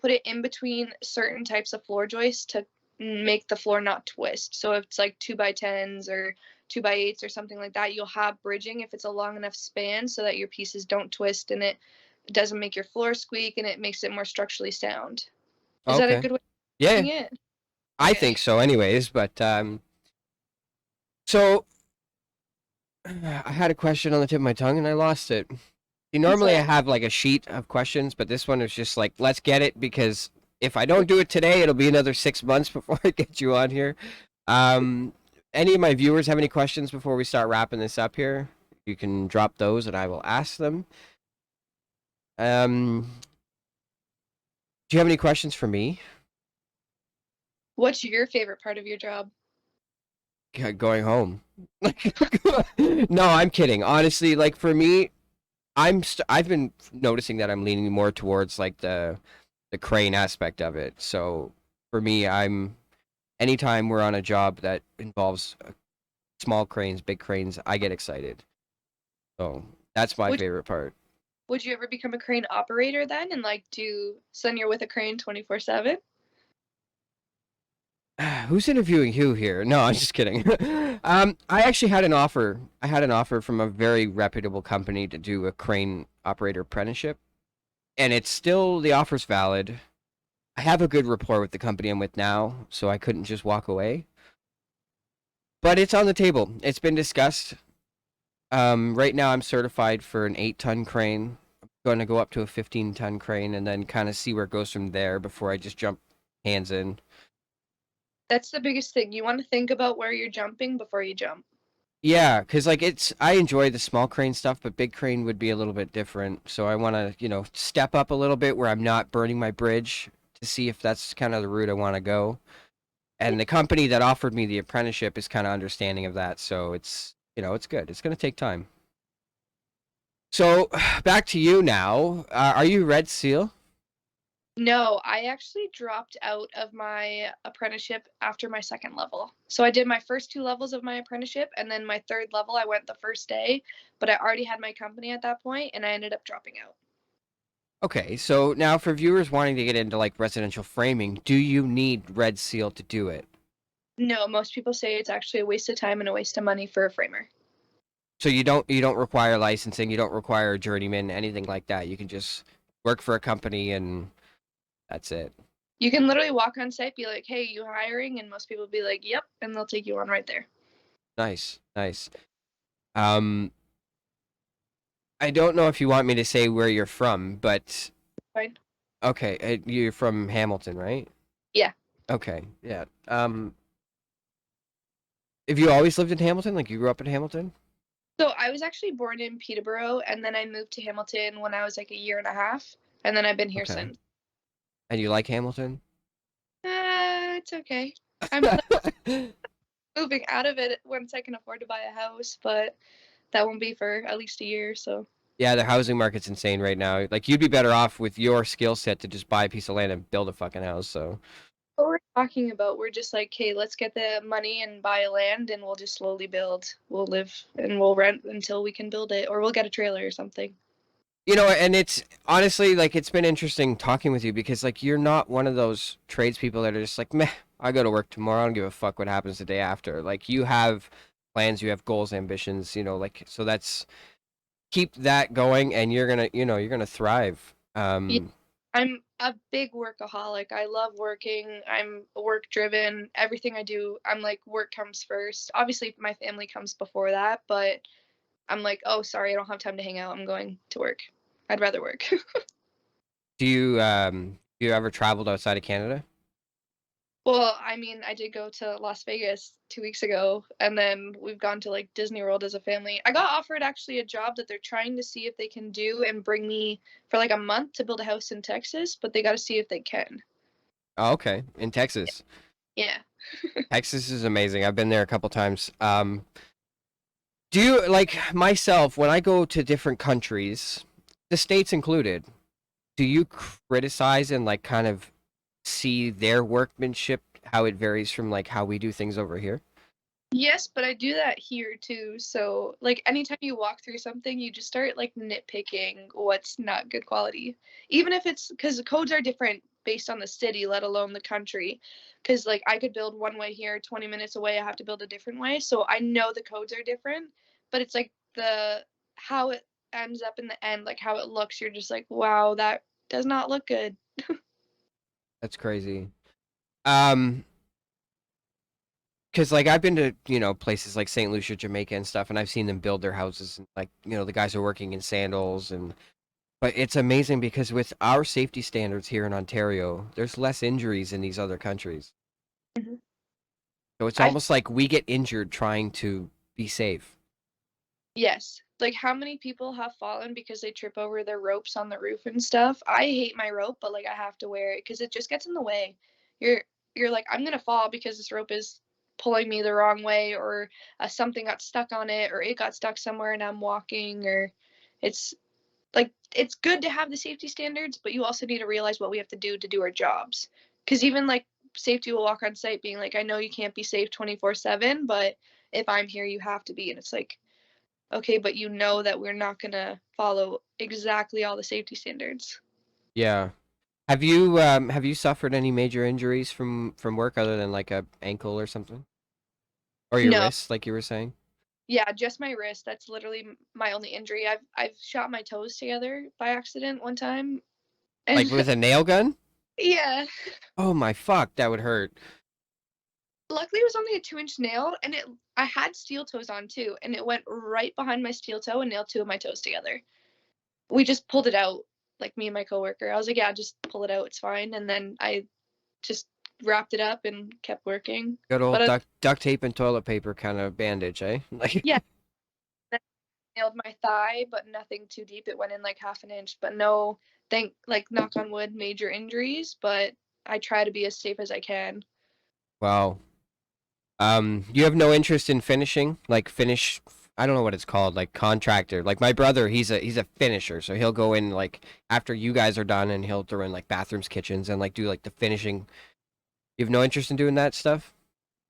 Put it in between certain types of floor joists to make the floor not twist. So if it's like 2x10s or 2x8s or something like that, you'll have bridging if it's a long enough span so that your pieces don't twist and it doesn't make your floor squeak and it makes it more structurally sound. Is that a Okay. good way of Yeah, putting it? I Okay. think so anyways, but so I had a question on the tip of my tongue and I lost it. See, It's normally I all have like a sheet of questions, but this one is just like, let's get it because if I don't do it today, it'll be another 6 months before I get you on here. Um, any of my viewers have any questions before we start wrapping this up here? You can drop those, and I will ask them. Um, do you have any questions for me? What's your favorite part of your job? Going home. No, I'm kidding. Honestly, like for me, I've been noticing that I'm leaning more towards like the crane aspect of it. So for me, I'm anytime we're on a job that involves small cranes, big cranes, I get excited. So that's my Would favorite part. would you ever become a crane operator then and like do send you're with a crane 24/7? Who's interviewing who here? No, I'm just kidding. I actually had an offer. I had an offer from a very reputable company to do a crane operator apprenticeship, and it's still the offer's valid. I have a good rapport with the company I'm with now, so I couldn't just walk away. But it's on the table. It's been discussed. Right now, I'm certified for an 8-ton crane. I'm going to go up to a 15-ton crane and then kind of see where it goes from there before I just jump hands in. That's the biggest thing. You want to think about where you're jumping before you jump. Yeah, because like I enjoy the small crane stuff, but big crane would be a little bit different. So I want to, step up a little bit where I'm not burning my bridge to see if that's kind of the route I want to go. Yeah. And the company that offered me the apprenticeship is kind of understanding of that. So it's good. It's going to take time. So back to you now. Are you Red Seal? No, I actually dropped out of my apprenticeship after my second level. So I did my first two levels of my apprenticeship, and then my third level, I went the first day, but I already had my company at that point, and I ended up dropping out. Okay, so now for viewers wanting to get into like residential framing, do you need Red Seal to do it? No, most people say it's actually a waste of time and a waste of money for a framer. So you don't require licensing, you don't require a journeyman, anything like that. You can just work for a company and that's it. You can literally walk on site, be like, "Hey, you hiring?" And most people be like, "Yep," and they'll take you on right there. Nice, nice. Um, I don't know if you want me to say where you're from, but Fine. okay, you're from Hamilton, right? Yeah. Okay, yeah. Have you always lived in Hamilton? Like you grew up in Hamilton? So I was actually born in Peterborough, and then I moved to Hamilton when I was like a year and a half, and then I've been here Okay. since. And you like Hamilton? It's okay. I'm moving out of it once I can afford to buy a house, but that won't be for at least a year. So Yeah, the housing market's insane right now. Like you'd be better off with your skill set to just buy a piece of land and build a fucking house. So what we're talking about, we're just like, hey, let's get the money and buy a land, and we'll just slowly build. We'll live and we'll rent until we can build it, or we'll get a trailer or something. and it's honestly like it's been interesting talking with you because like you're not one of those tradespeople that are just like, meh, I go to work tomorrow. I don't give a fuck what happens the day after. Like you have plans, you have goals, ambitions. Like so that's keep that going, and you're gonna thrive. Yeah, I'm a big workaholic. I love working. I'm work driven. Everything I do, I'm like, work comes first. Obviously, my family comes before that, but I'm like, oh, sorry, I don't have time to hang out. I'm going to work. I'd rather work. Do you ever traveled outside of Canada? Well, I mean, I did go to Las Vegas 2 weeks ago, and then we've gone to like Disney World as a family. I got offered actually a job that they're trying to see if they can do and bring me for like a month to build a house in Texas, but they got to see if they can. Oh, okay, in Texas. Yeah. Texas is amazing. I've been there a couple times. Do you like myself when I go to different countries, the states included? Do you criticize and like kind of see their workmanship, how it varies from like how we do things over here? Yes, but I do that here too. So, like, anytime you walk through something, you just start like nitpicking what's not good quality. Even if it's because the codes are different based on the city, let alone the country. Because, like, I could build one way here, 20 minutes away, I have to build a different way. So I know the codes are different, but it's like how it ends up in the end, like how it looks, you're just like, wow, that does not look good. That's crazy. Um, because like I've been to places like St. Lucia, Jamaica, and stuff, and I've seen them build their houses, and like the guys are working in sandals, and but it's amazing because with our safety standards here in Ontario, there's less injuries in these other countries. Mhm. So it's I almost like we get injured trying to be safe. Yes. Like, how many people have fallen because they trip over their ropes on the roof and stuff? I hate my rope, but, like, I have to wear it because it just gets in the way. You're you're like, "I'm gonna fall because this rope is pulling me the wrong way," or, something got stuck on it, or it got stuck somewhere and I'm walking, or it's like, it's good to have the safety standards, but you also need to realize what we have to do our jobs. Because even, like, safety will walk on site being like, "I know you can't be safe 24/7, but if I'm here, you have to be," and it's like, okay, but you know that we're not gonna follow exactly all the safety standards. Yeah. Have you suffered any major injuries from work other than like a ankle or something? Or your No. wrist, like you were saying? Yeah, just my wrist. That's literally my only injury. I've shot my toes together by accident one time, and Like with a nail gun? yeah, Oh my fuck, that would hurt. luckily it was only a 2-inch nail, and it I had steel toes on too, and it went right behind my steel toe and nailed two of my toes together. We just pulled it out, like me and my coworker. I was like, "Yeah, just pull it out. It's fine." And then I just wrapped it up and kept working. Good old But duct tape and toilet paper kind of bandage, eh? Like yeah, nailed my thigh, but nothing too deep. It went in like half an inch, but no, thank like knock on wood, major injuries. But I try to be as safe as I can. wow. You have no interest in finishing? Like finish I don't know what it's called, like contractor. Like my brother, he's a finisher, so he'll go in like after you guys are done and he'll throw in like bathrooms, kitchens and like do like the finishing. You have no interest in doing that stuff?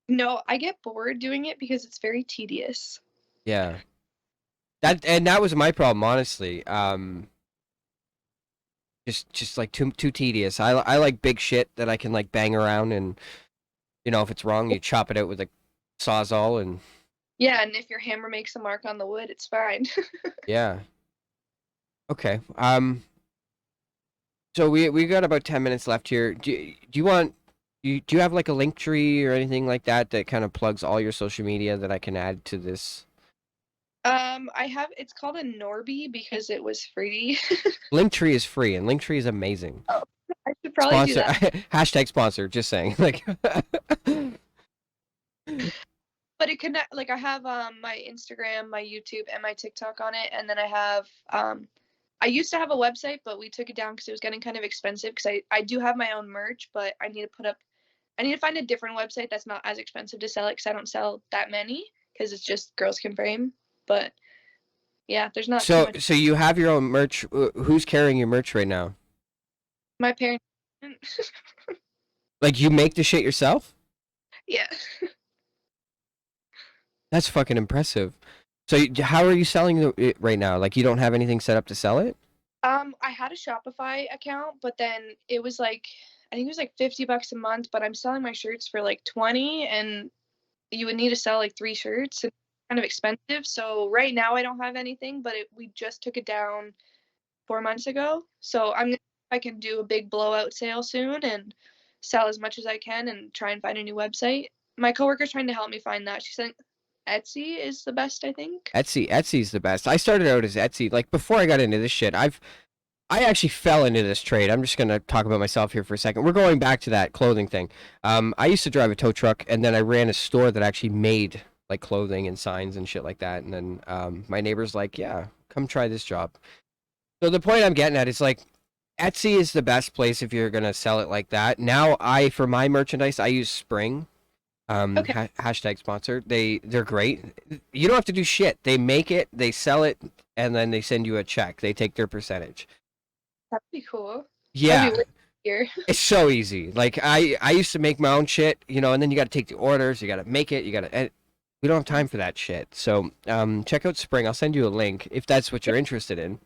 No, I get bored doing it because it's very tedious. Yeah. That was my problem, honestly. Just like too tedious. I like big shit that I can like bang around and if it's wrong, you chop it out with a sawzall and Yeah, and if your hammer makes a mark on the wood, it's fine. yeah. Okay. So we got about 10 minutes left here. Do you want do you have like a link tree or anything like that that kind of plugs all your social media that I can add to this? I have it's called a Norby because it was free. Linktree is free and Linktree is amazing. Oh, I should probably do Sponsor that. hashtag sponsor. Just saying. Like But it connect like I have my Instagram, my YouTube, and my TikTok on it, and then I have I used to have a website, but we took it down because it was getting kind of expensive. Because I do have my own merch, but I need to find a different website that's not as expensive to sell it because I don't sell that many because it's just girls can frame. But yeah, there's not too much. so you have your own merch. Who's carrying your merch right now? My parents, Like you make the shit yourself? yeah. That's fucking impressive. So how are you selling it right now? Like you don't have anything set up to sell it? I had a Shopify account, but then it was like I think it was like $50 a month, but I'm selling my shirts for like 20, and you would need to sell like 3 shirts, and it's kind of expensive. So right now I don't have anything, but we just took it down 4 months ago. So I can do a big blowout sale soon and sell as much as I can and try and find a new website. My coworker's trying to help me find that. She said Etsy is the best, I think. Etsy's the best. I started out as Etsy. Like before I got into this shit, I actually fell into this trade. I'm just gonna talk about myself here for a second. We're going back to that clothing thing. I used to drive a tow truck, and then I ran a store that actually made like clothing and signs and shit like that. And then my neighbor's like, "Yeah, come try this job." So the point I'm getting at is like, Etsy is the best place if you're gonna sell it like that. Now, for my merchandise, I use Spring. Okay, Hashtag sponsor. They're great. You don't have to do shit. They make it, they sell it, and then they send you a check. They take their percentage. that'd be cool. That'd be Yeah, way easier. it's so easy. Like I used to make my own shit, and then you got to take the orders, you got to make it, you got to. We don't have time for that shit. So check out Spring. I'll send you a link if that's what you're interested in.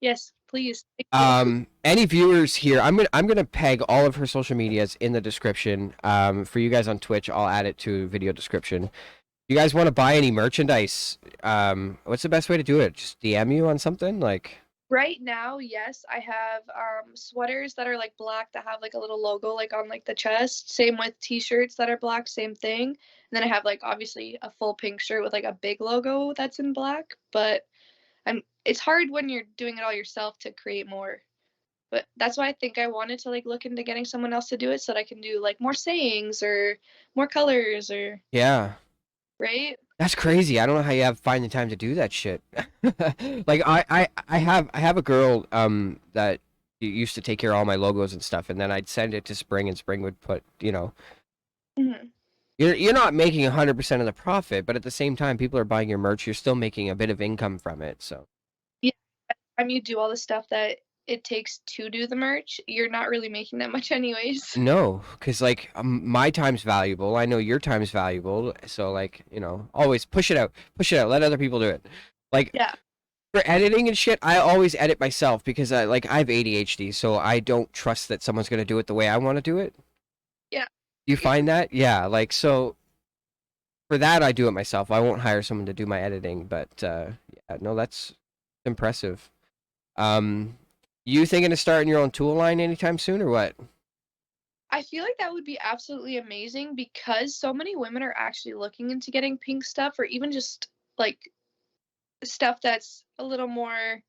Yes, please. Thank you. Any viewers here, I'm gonna peg all of her social medias in the description. For you guys on Twitch, I'll add it to video description. You guys want to buy any merchandise? What's the best way to do it? Just DM you on something like. Right now, yes, I have sweaters that are like black that have like a little logo like on like the chest. Same with t-shirts that are black, same thing. And then I have like obviously a full pink shirt with like a big logo that's in black, but it's hard when you're doing it all yourself to create more. But that's why I think I wanted to like look into getting someone else to do it so that I can do like more sayings or more colors or Yeah. right? That's crazy. I don't know how you find the time to do that shit. Like I have a girl that used to take care of all my logos and stuff, and then I'd send it to Spring, and Spring would put, Hmm. you're not making 100% of the profit, but at the same time, people are buying your merch. You're still making a bit of income from it. So Yeah, by the time you do all the stuff that it takes to do the merch, you're not really making that much anyways. no, because like my time's valuable. I know your time's valuable. So like always push it out. Let other people do it. Like Yeah, for editing and shit, I always edit myself because I have ADHD, so I don't trust that someone's gonna do it the way I want to do it. yeah. Do you find that? Yeah, like so for that I do it myself. I won't hire someone to do my editing, but yeah, no, that's impressive. Um, you thinking of starting your own tool line anytime soon or what? I feel like that would be absolutely amazing because so many women are actually looking into getting pink stuff or even just like stuff that's a little more,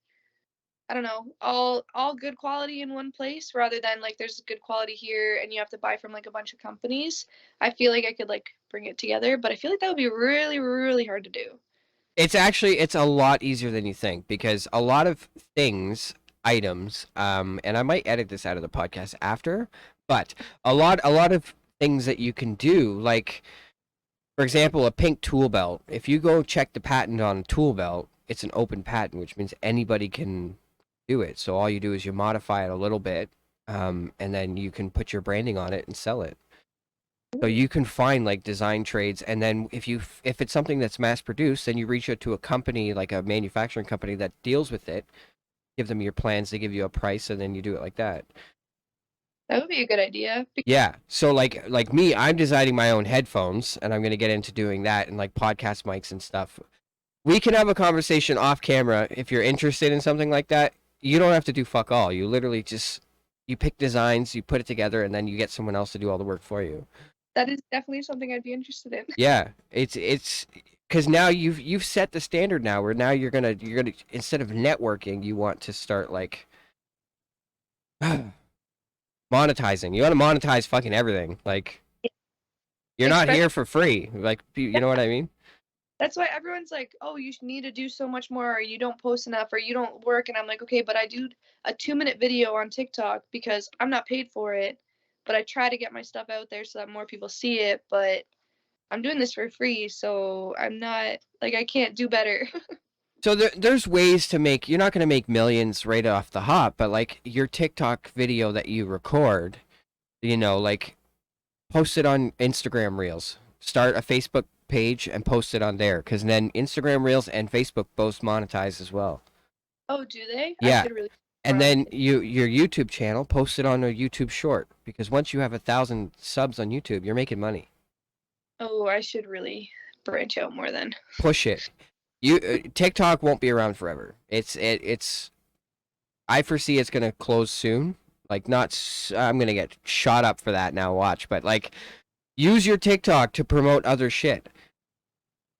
I don't know, all good quality in one place rather than like there's good quality here and you have to buy from like a bunch of companies. I feel like I could like bring it together, but I feel like that would be really, really hard to do. It's a lot easier than you think because a lot of items, and I might edit this out of the podcast after, but a lot of things that you can do, like for example, a pink tool belt. If you go check the patent on a tool belt, it's an open patent, which means anybody can do it. So all you do is you modify it a little bit, and then you can put your branding on it and sell it. So Ooh, you can find like design trades, and then if it's something that's mass produced, then you reach out to a company like a manufacturing company that deals with it. Give them your plans, they give you a price, and then you do it like that. that would be a good idea. Yeah. So like me, I'm designing my own headphones, and I'm gonna get into doing that and like podcast mics and stuff. We can have a conversation off camera if you're interested in something like that. You don't have to do fuck all. You literally just you pick designs, you put it together, and then you get someone else to do all the work for you. That is definitely something I'd be interested in. Yeah, it's because now you've set the standard now where now you're gonna instead of networking, you want to start like monetizing. You want to monetize fucking everything. Like you're not Especially, here for free. Like you know what I mean? that's why everyone's like, "Oh, you need to do so much more, or you don't post enough, or you don't work." And I'm like, "Okay, but I do a 2-minute video on TikTok because I'm not paid for it, but I try to get my stuff out there so that more people see it. But I'm doing this for free, so I'm not like I can't do better." So there's ways to make. You're not gonna make millions right off the hop, but like your TikTok video that you record, like post it on Instagram Reels. Start a Facebook page and post it on there, because then Instagram Reels and Facebook both monetize as well. Oh, do they? I Yeah, should really more and on then it. your YouTube channel, post it on a YouTube Short, because once you have 1,000 subs on YouTube, you're making money. Oh, I should really branch out more then. Push it. You TikTok won't be around forever. It's I foresee it's gonna close soon. Like not, I'm gonna get shot up for that now. Watch, but like use your TikTok to promote other shit.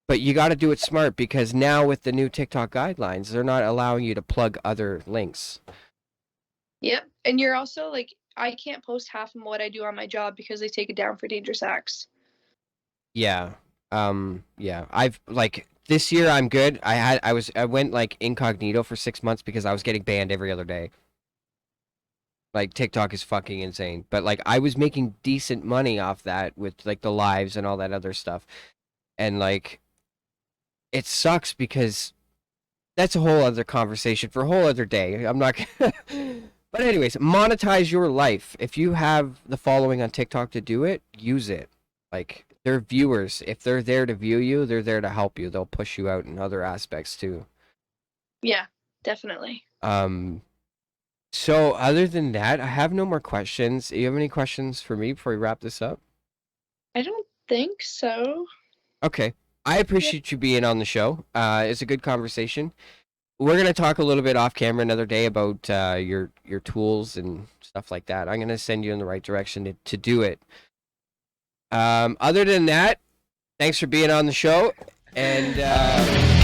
But you got to do it smart because now with the new TikTok guidelines, they're not allowing you to plug other links. Yep. And you're also like, I can't post half of what I do on my job because they take it down for dangerous acts. Yeah. Yeah. I've like this year I'm good. I went like incognito for 6 months because I was getting banned every other day. Like TikTok is fucking insane. But like I was making decent money off that with like the lives and all that other stuff. And like it sucks because that's a whole other conversation for a whole other day. I'm not But anyways, monetize your life. If you have the following on TikTok to do it, use it. Like they're viewers. If they're there to view you, they're there to help you. They'll push you out in other aspects too. Yeah, definitely. Um so other than that, I have no more questions. Do you have any questions for me before we wrap this up? I don't think so. Okay. I Yeah. appreciate you being on the show. It's a good conversation. We're gonna talk a little bit off camera another day about your tools and stuff like that. I'm gonna send you in the right direction to do it. Other than that, thanks for being on the show, and